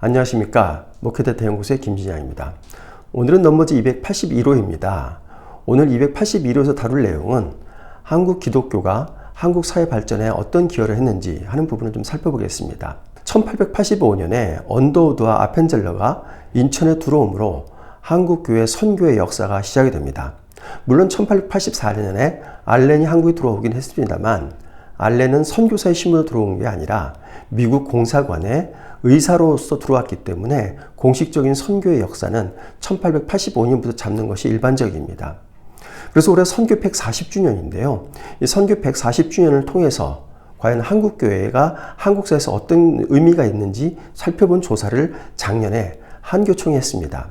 안녕하십니까. 목회대 대연구소의 김진양입니다. 오늘은 넘버즈 281호입니다. 오늘 281호에서 다룰 내용은 한국 기독교가 한국 사회 발전에 어떤 기여를 했는지 하는 부분을 좀 살펴보겠습니다. 1885년에 언더우드와 아펜젤러가 인천에 들어오므로 한국교회 선교의 역사가 시작이 됩니다. 물론 1884년에 알렌이 한국에 들어오긴 했습니다만 알렌은 선교사의 신분으로 들어온 게 아니라 미국 공사관에 의사로서 들어왔기 때문에 공식적인 선교의 역사는 1885년부터 잡는 것이 일반적입니다. 그래서 올해 선교 140주년인데요. 이 선교 140주년을 통해서 과연 한국교회가 한국사에서 어떤 의미가 있는지 살펴본 조사를 작년에 한교총이 했습니다.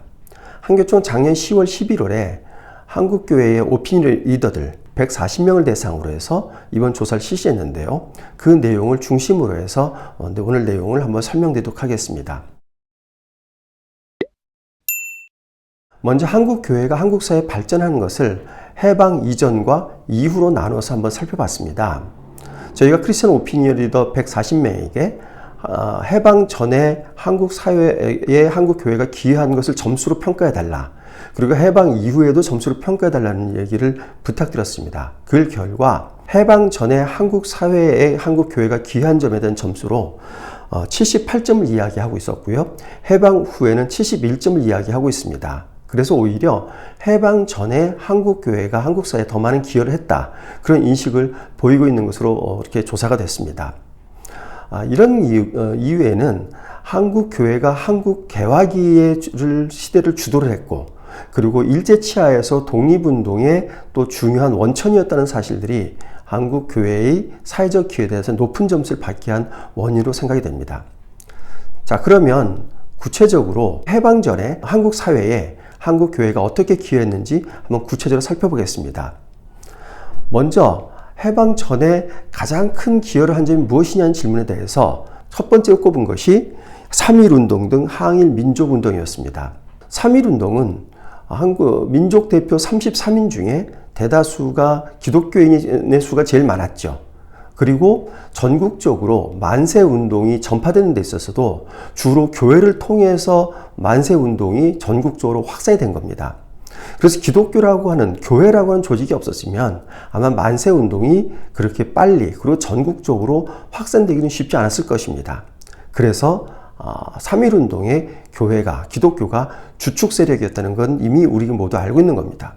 한교총 작년 10월 11월에 한국교회의 오피니언 리더들 140명을 대상으로 해서 이번 조사를 실시했는데요. 그 내용을 중심으로 해서 오늘 내용을 한번 설명드리도록 하겠습니다. 먼저 한국교회가 한국사회에 발전하는 것을 해방 이전과 이후로 나눠서 한번 살펴봤습니다. 저희가 크리스천 오피니언 리더 140명에게 해방 전에 한국 사회에 한국교회가 기여한 것을 점수로 평가해달라. 그리고 해방 이후에도 점수를 평가해달라는 얘기를 부탁드렸습니다. 그 결과 해방 전에 한국 사회에 한국교회가 기여한 점에 대한 점수로 78점을 이야기하고 있었고요. 해방 후에는 71점을 이야기하고 있습니다. 그래서 오히려 해방 전에 한국교회가 한국사회에 더 많은 기여를 했다. 그런 인식을 보이고 있는 것으로 이렇게 조사가 됐습니다. 이런 이유에는 한국교회가 한국 개화기의 시대를 주도를 했고 그리고 일제치하에서 독립운동의 또 중요한 원천이었다는 사실들이 한국교회의 사회적 기여에 대해서 높은 점수를 받게 한 원인으로 생각이 됩니다. 자, 그러면 구체적으로 해방 전에 한국 사회에 한국교회가 어떻게 기여했는지 한번 구체적으로 살펴보겠습니다. 먼저 해방 전에 가장 큰 기여를 한 점이 무엇이냐는 질문에 대해서 첫 번째로 꼽은 것이 3.1운동 등 항일 민족운동이었습니다. 3.1운동은 한국 민족 대표 33인 중에 대다수가 기독교인의 수가 제일 많았죠. 그리고 전국적으로 만세운동이 전파되는 데 있어서도 주로 교회를 통해서 만세운동이 전국적으로 확산이 된 겁니다. 그래서 기독교라고 하는 교회라고 하는 조직이 없었으면 아마 만세운동이 그렇게 빨리 그리고 전국적으로 확산되기는 쉽지 않았을 것입니다. 그래서 3.1운동의 교회가 기독교가 주축 세력이었다는 건 이미 우리가 모두 알고 있는 겁니다.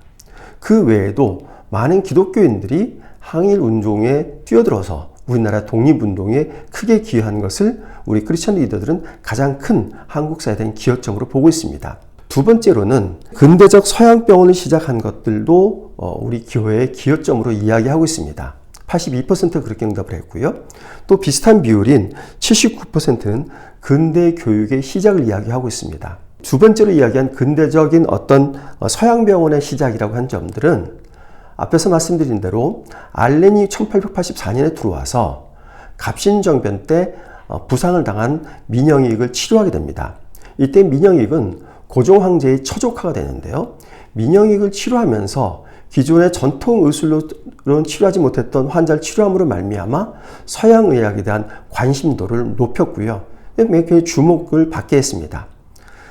그 외에도 많은 기독교인들이 항일운동에 뛰어들어서 우리나라 독립운동에 크게 기여한 것을 우리 크리스천 리더들은 가장 큰 한국사에 대한 기여점으로 보고 있습니다. 두 번째로는 근대적 서양병원을 시작한 것들도 우리 교회의 기여점으로 이야기하고 있습니다. 82%가 그렇게 응답을 했고요. 또 비슷한 비율인 79%는 근대 교육의 시작을 이야기하고 있습니다. 두 번째로 이야기한 근대적인 어떤 서양병원의 시작이라고 한 점들은 앞에서 말씀드린 대로 알렌이 1884년에 들어와서 갑신정변 때 부상을 당한 민영익을 치료하게 됩니다. 이때 민영익은 고종황제의 처조카가 되는데요. 민영익을 치료하면서 기존의 전통 의술로는 치료하지 못했던 환자를 치료함으로 말미암아 서양의학에 대한 관심도를 높였고요. 굉장히 주목을 받게 했습니다.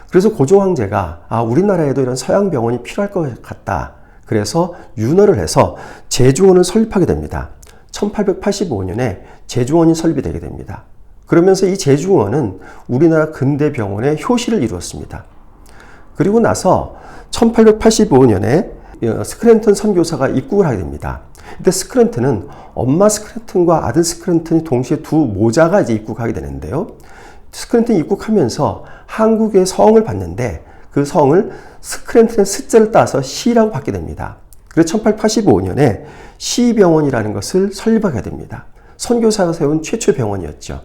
그래서 고종황제가 우리나라에도 이런 서양병원이 필요할 것 같다. 그래서 윤허를 해서 제주원을 설립하게 됩니다. 1885년에 제주원이 설립되게 됩니다. 그러면서 이 제주원은 우리나라 근대병원의 효시를 이루었습니다. 그리고 나서 1885년에 스크랜턴 선교사가 입국을 하게 됩니다. 이때 스크랜턴은 엄마 스크랜턴과 아들 스크랜턴이 동시에 두 모자가 이제 입국하게 되는데요. 스크랜턴이 입국하면서 한국의 성을 받는데 그 성을 스크랜턴의 스자를 따서 시라고 받게 됩니다. 그래서 1885년에 시병원이라는 것을 설립하게 됩니다. 선교사가 세운 최초의 병원이었죠.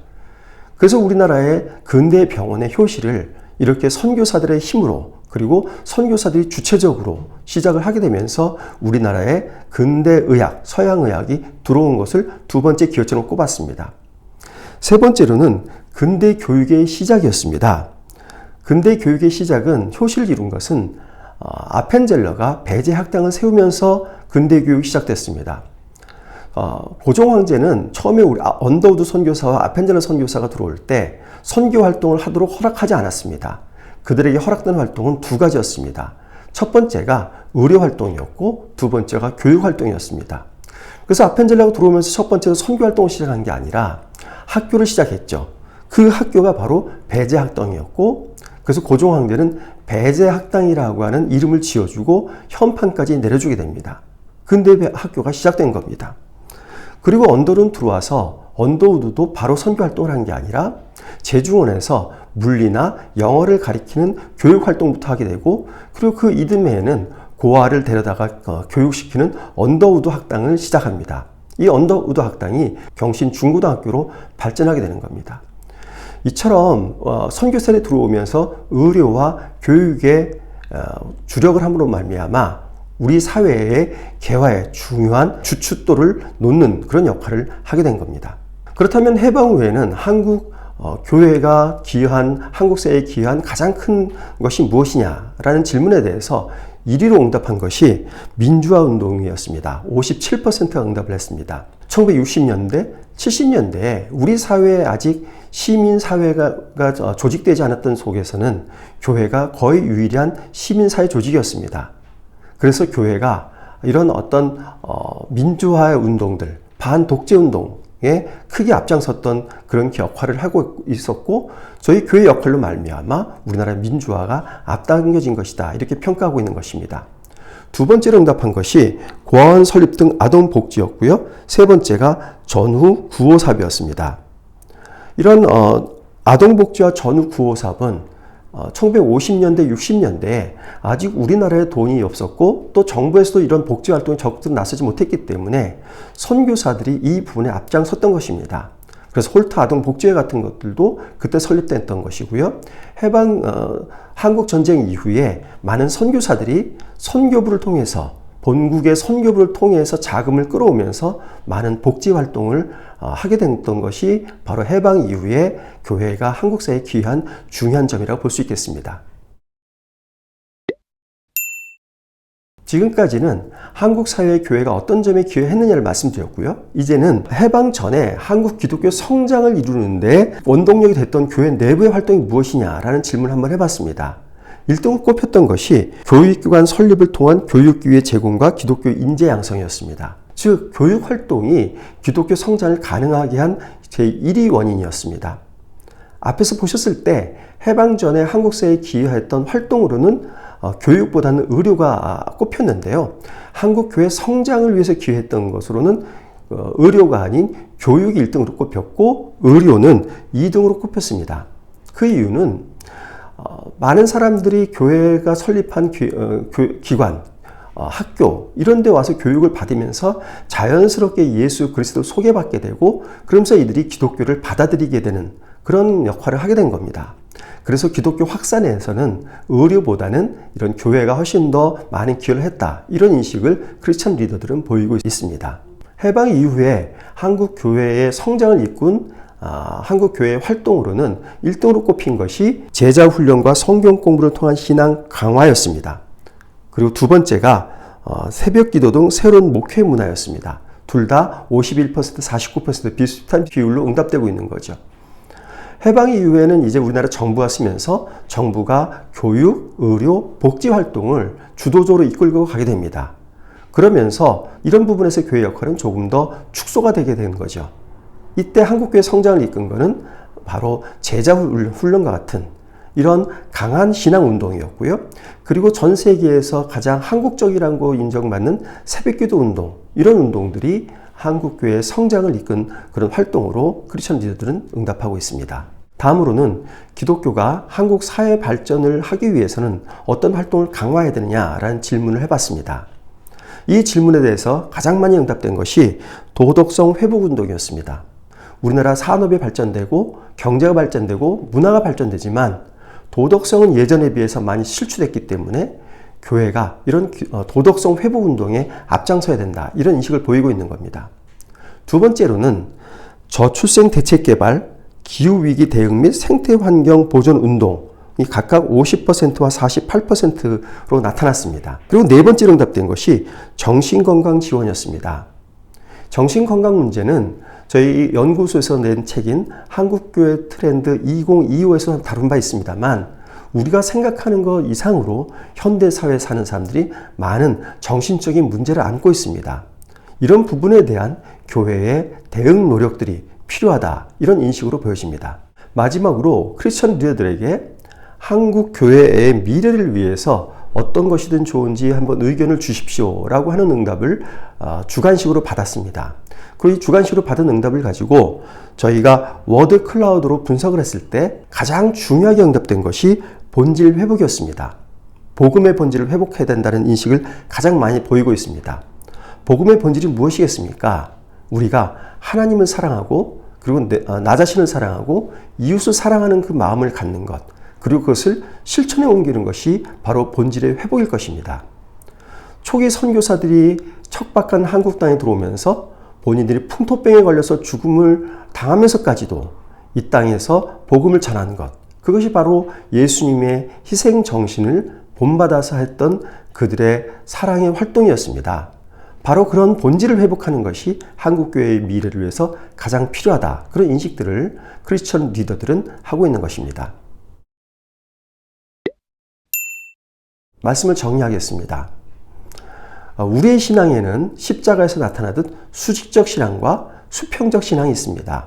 그래서 우리나라의 근대 병원의 효시를 이렇게 선교사들의 힘으로 그리고 선교사들이 주체적으로 시작을 하게 되면서 우리나라의 근대의학, 서양의학이 들어온 것을 두 번째 기여점으로 꼽았습니다. 세 번째로는 근대 교육의 시작이었습니다. 근대 교육의 시작은 효시를 이룬 것은 아펜젤러가 배제 학당을 세우면서 근대 교육이 시작됐습니다. 고종 황제는 처음에 우리 언더우드 선교사와 아펜젤러 선교사가 들어올 때 선교 활동을 하도록 허락하지 않았습니다. 그들에게 허락된 활동은 두 가지였습니다. 첫 번째가 의료 활동이었고 두 번째가 교육 활동이었습니다. 그래서 아펜젤라가 들어오면서 첫 번째로 선교 활동을 시작한 게 아니라 학교를 시작했죠. 그 학교가 바로 배제학당이었고, 그래서 고종 황제는 배제학당이라고 하는 이름을 지어주고 현판까지 내려주게 됩니다. 근대 학교가 시작된 겁니다. 그리고 언더우드는 들어와서 언더우드도 바로 선교 활동을 한 게 아니라 제중원에서 물리나 영어를 가리키는 교육 활동부터 하게 되고, 그리고 그 이듬해에는 고아를 데려다가 교육시키는 언더우드 학당을 시작합니다. 이 언더우드 학당이 경신 중고등학교로 발전하게 되는 겁니다. 이처럼 선교사들이 들어오면서 의료와 교육에 주력을 함으로 말미암아 우리 사회의 개화에 중요한 주춧돌을 놓는 그런 역할을 하게 된 겁니다. 그렇다면 해방 후에는 한국 교회가 기여한, 한국 사회에 기여한 가장 큰 것이 무엇이냐라는 질문에 대해서 1위로 응답한 것이 민주화 운동이었습니다. 57%가 응답을 했습니다. 1960년대, 70년대에 우리 사회에 아직 시민사회가 조직되지 않았던 속에서는 교회가 거의 유일한 시민사회 조직이었습니다. 그래서 교회가 이런 어떤 민주화의 운동들, 반독재 운동에 크게 앞장섰던 그런 역할을 하고 있었고, 저희 교회 역할로 말미암아 우리나라 민주화가 앞당겨진 것이다, 이렇게 평가하고 있는 것입니다. 두 번째로 응답한 것이 고아원 설립 등 아동복지였고요. 세 번째가 전후 구호사업이었습니다. 이런 아동복지와 전후 구호사업은 1950년대, 60년대에 아직 우리나라에 돈이 없었고 또 정부에서도 이런 복지활동에 적극 나서지 못했기 때문에 선교사들이 이 부분에 앞장섰던 것입니다. 그래서 홀트 아동복지회 같은 것들도 그때 설립됐던 것이고요. 한국전쟁 이후에 많은 선교사들이 선교부를 통해서, 본국의 선교부를 통해서 자금을 끌어오면서 많은 복지활동을 하게 됐던 것이 바로 해방 이후에 교회가 한국 사회에 기여한 중요한 점이라고 볼 수 있겠습니다. 지금까지는 한국 사회의 교회가 어떤 점에 기여했느냐를 말씀드렸고요. 이제는 해방 전에 한국 기독교 성장을 이루는데 원동력이 됐던 교회 내부의 활동이 무엇이냐라는 질문을 한번 해봤습니다. 1등으로 꼽혔던 것이 교육기관 설립을 통한 교육기회 제공과 기독교 인재 양성이었습니다. 즉, 교육 활동이 기독교 성장을 가능하게 한 제1위 원인이었습니다. 앞에서 보셨을 때 해방 전에 한국 사회에 기여했던 활동으로는 교육보다는 의료가 꼽혔는데요. 한국 교회 성장을 위해서 기여했던 것으로는 의료가 아닌 교육이 1등으로 꼽혔고 의료는 2등으로 꼽혔습니다. 그 이유는 많은 사람들이 교회가 설립한 기관, 학교 이런 데 와서 교육을 받으면서 자연스럽게 예수 그리스도를 소개받게 되고, 그러면서 이들이 기독교를 받아들이게 되는 그런 역할을 하게 된 겁니다. 그래서 기독교 확산에서는 의료보다는 이런 교회가 훨씬 더 많은 기여를 했다, 이런 인식을 크리스천 리더들은 보이고 있습니다. 해방 이후에 한국 교회의 성장을 이끈 한국 교회의 활동으로는 1등으로 꼽힌 것이 제자 훈련과 성경 공부를 통한 신앙 강화였습니다. 그리고 두 번째가 새벽 기도 등 새로운 목회 문화였습니다. 둘 다 51%, 49% 비슷한 비율로 응답되고 있는 거죠. 해방 이후에는 이제 우리나라 정부가 쓰면서 정부가 교육, 의료, 복지 활동을 주도적으로 이끌고 가게 됩니다. 그러면서 이런 부분에서 교회 역할은 조금 더 축소가 되게 된 거죠. 이때 한국교회 성장을 이끈 것은 바로 제자 훈련과 같은 이런 강한 신앙운동이었고요. 그리고 전 세계에서 가장 한국적이라고 인정받는 새벽기도 운동, 이런 운동들이 한국교회의 성장을 이끈 그런 활동으로 크리스천 리더들은 응답하고 있습니다. 다음으로는 기독교가 한국 사회 발전을 하기 위해서는 어떤 활동을 강화해야 되느냐라는 질문을 해봤습니다. 이 질문에 대해서 가장 많이 응답된 것이 도덕성 회복운동이었습니다. 우리나라 산업이 발전되고 경제가 발전되고 문화가 발전되지만 도덕성은 예전에 비해서 많이 실추됐기 때문에 교회가 이런 도덕성 회복운동에 앞장서야 된다, 이런 인식을 보이고 있는 겁니다. 두 번째로는 저출생 대책 개발, 기후위기 대응 및 생태환경 보존 운동이 각각 50%와 48%로 나타났습니다. 그리고 네 번째로 응답된 것이 정신건강 지원이었습니다. 정신건강 문제는 저희 연구소에서 낸 책인 한국교회 트렌드 2025에서 다룬 바 있습니다만, 우리가 생각하는 것 이상으로 현대사회에 사는 사람들이 많은 정신적인 문제를 안고 있습니다. 이런 부분에 대한 교회의 대응 노력들이 필요하다, 이런 인식으로 보여집니다. 마지막으로 크리스천 리더들에게 한국 교회의 미래를 위해서 어떤 것이든 좋은지 한번 의견을 주십시오 라고 하는 응답을 주간식으로 받았습니다. 그 이 주간식으로 받은 응답을 가지고 저희가 워드 클라우드로 분석을 했을 때 가장 중요하게 응답된 것이 본질 회복이었습니다. 복음의 본질을 회복해야 된다는 인식을 가장 많이 보이고 있습니다. 복음의 본질이 무엇이겠습니까? 우리가 하나님을 사랑하고, 그리고 나 자신을 사랑하고 이웃을 사랑하는 그 마음을 갖는 것, 그리고 그것을 실천에 옮기는 것이 바로 본질의 회복일 것입니다. 초기 선교사들이 척박한 한국 땅에 들어오면서 본인들이 풍토병에 걸려서 죽음을 당하면서까지도 이 땅에서 복음을 전하는 것, 그것이 바로 예수님의 희생 정신을 본받아서 했던 그들의 사랑의 활동이었습니다. 바로 그런 본질을 회복하는 것이 한국교회의 미래를 위해서 가장 필요하다, 그런 인식들을 크리스천 리더들은 하고 있는 것입니다. 말씀을 정리하겠습니다. 우리의 신앙에는 십자가에서 나타나듯 수직적 신앙과 수평적 신앙이 있습니다.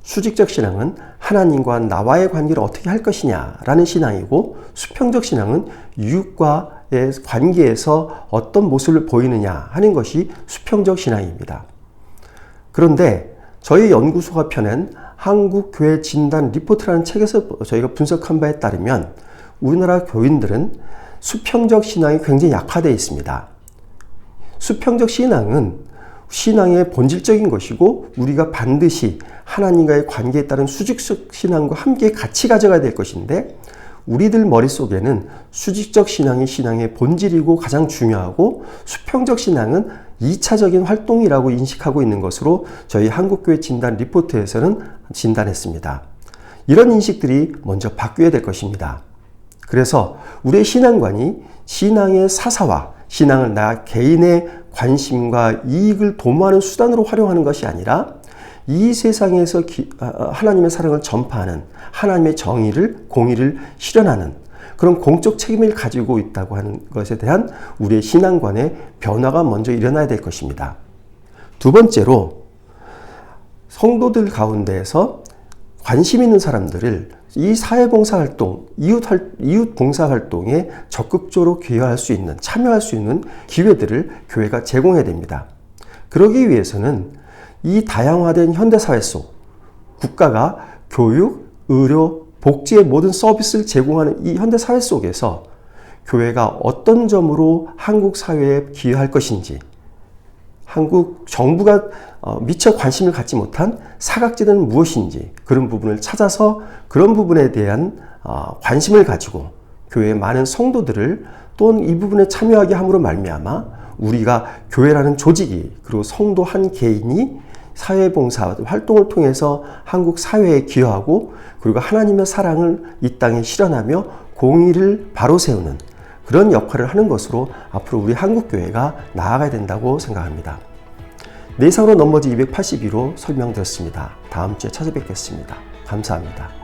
수직적 신앙은 하나님과 나와의 관계를 어떻게 할 것이냐라는 신앙이고, 수평적 신앙은 이웃과의 관계에서 어떤 모습을 보이느냐 하는 것이 수평적 신앙입니다. 그런데 저희 연구소가 펴낸 한국교회 진단 리포트라는 책에서 저희가 분석한 바에 따르면 우리나라 교인들은 수평적 신앙이 굉장히 약화되어 있습니다. 수평적 신앙은 신앙의 본질적인 것이고, 우리가 반드시 하나님과의 관계에 따른 수직적 신앙과 함께 같이 가져가야 될 것인데, 우리들 머릿속에는 수직적 신앙이 신앙의 본질이고 가장 중요하고, 수평적 신앙은 2차적인 활동이라고 인식하고 있는 것으로 저희 한국교회 진단 리포트에서는 진단했습니다. 이런 인식들이 먼저 바뀌어야 될 것입니다. 그래서 우리의 신앙관이 신앙의 사사와 신앙을 나 개인의 관심과 이익을 도모하는 수단으로 활용하는 것이 아니라 이 세상에서 하나님의 사랑을 전파하는, 하나님의 정의를, 공의를 실현하는 그런 공적 책임을 가지고 있다고 하는 것에 대한 우리의 신앙관의 변화가 먼저 일어나야 될 것입니다. 두 번째로, 성도들 가운데에서 관심 있는 사람들을 이 사회봉사활동, 이웃 봉사활동에 적극적으로 기여할 수 있는, 참여할 수 있는 기회들을 교회가 제공해야 됩니다. 그러기 위해서는 이 다양화된 현대사회 속 국가가 교육, 의료, 복지의 모든 서비스를 제공하는 이 현대사회 속에서 교회가 어떤 점으로 한국 사회에 기여할 것인지, 한국 정부가 미처 관심을 갖지 못한 사각지대는 무엇인지, 그런 부분을 찾아서 그런 부분에 대한 관심을 가지고 교회의 많은 성도들을 또는 이 부분에 참여하게 함으로 말미암아 우리가 교회라는 조직이, 그리고 성도 한 개인이 사회봉사 활동을 통해서 한국 사회에 기여하고, 그리고 하나님의 사랑을 이 땅에 실현하며 공의를 바로 세우는 그런 역할을 하는 것으로 앞으로 우리 한국교회가 나아가야 된다고 생각합니다. 네, 이상으로 넘버즈 282로 설명드렸습니다. 다음 주에 찾아뵙겠습니다. 감사합니다.